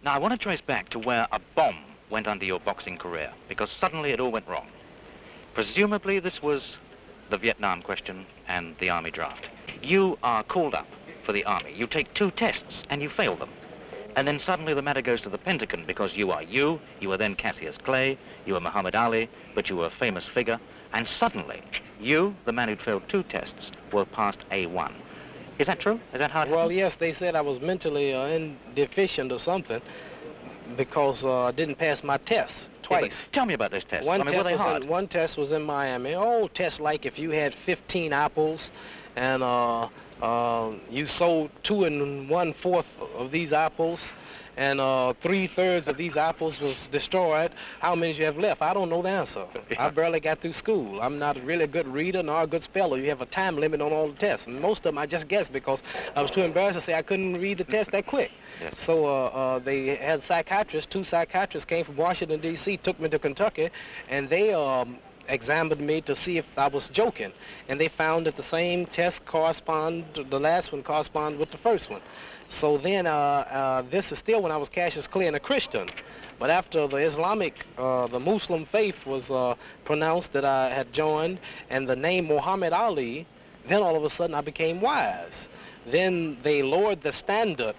Now, I want to trace back to where a bomb went under your boxing career, because suddenly it all went wrong. Presumably, this was the Vietnam question and the Army draft. You are called up for the Army. You take 2 tests, and you fail them. And then suddenly the matter goes to the Pentagon, because you were then Cassius Clay, you were Muhammad Ali, but you were a famous figure, and suddenly you, the man who'd failed 2 tests, were passed A1. Is that true? Is that how it happened? Well, yes, they said I was mentally deficient or something because I didn't pass my tests twice. Yeah, tell me about those tests. One test was in Miami. Old test like if you had 15 apples and you sold 2 1/4 of these apples, and 3/3 of these apples was destroyed. How many do you have left? I don't know the answer. I barely got through school. I'm not really a good reader nor a good speller. You have a time limit on all the tests. And most of them I just guessed because I was too embarrassed to say I couldn't read the test that quick. Yes. So they had psychiatrists. 2 psychiatrists came from Washington, D.C., took me to Kentucky, and they examined me to see if I was joking. And they found that the same test the last one corresponded with the first one. So then, this is still when I was Cassius Clay and a Christian. But after the Islamic, the Muslim faith was pronounced that I had joined, and the name Muhammad Ali, then all of a sudden I became wise. Then they lowered the standard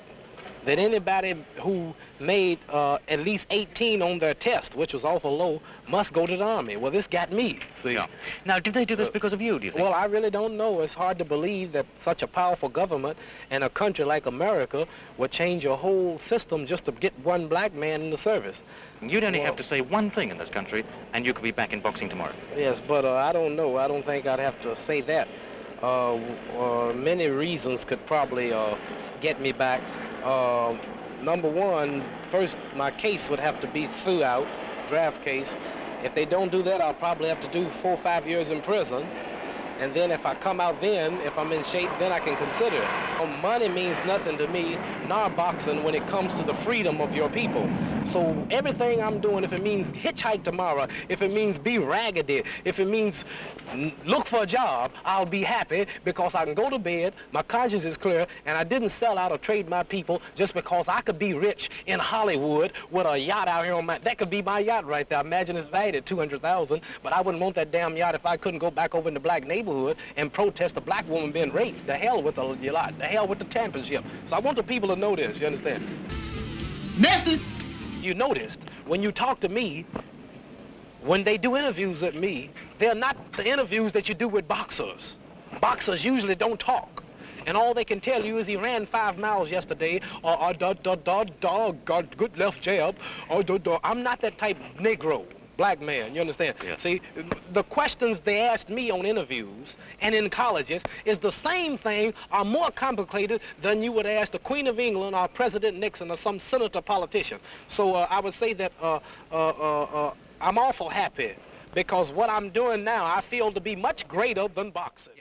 that anybody who made at least 18 on their test, which was awful low, must go to the Army. Well, this got me, see. Yeah. Now, did they do this because of you, do you think? Well, I really don't know. It's hard to believe that such a powerful government in a country like America would change your whole system just to get one black man in the service. You'd only have to say one thing in this country, and you could be back in boxing tomorrow. Yes, but I don't know. I don't think I'd have to say that. Many reasons could probably get me back. Number one, first, my case would have to be throughout, draft case. If they don't do that, I'll probably have to do 4 or 5 years in prison. And then if I come out then, if I'm in shape, then I can consider it. Money means nothing to me, nor boxing, when it comes to the freedom of your people. So everything I'm doing, if it means hitchhike tomorrow, if it means be raggedy, if it means look for a job, I'll be happy because I can go to bed, my conscience is clear, and I didn't sell out or trade my people just because I could be rich in Hollywood with a yacht out here on that could be my yacht right there. Imagine it's valued at $200,000, but I wouldn't want that damn yacht if I couldn't go back over in the black neighborhood and protest a black woman being raped. The hell with the yacht, the hell with the championship. So I want the people to know this, you understand? Message! You noticed, when you talk to me, when they do interviews with me, they're not the interviews that you do with boxers. Boxers usually don't talk. And all they can tell you is he ran 5 miles yesterday, or got good left jab, or I'm not that type of Negro, black man, you understand? Yes. See, the questions they asked me on interviews and in colleges is the same thing or more complicated than you would ask the Queen of England or President Nixon or some senator politician. So I would say that I'm awful happy because what I'm doing now I feel to be much greater than boxing.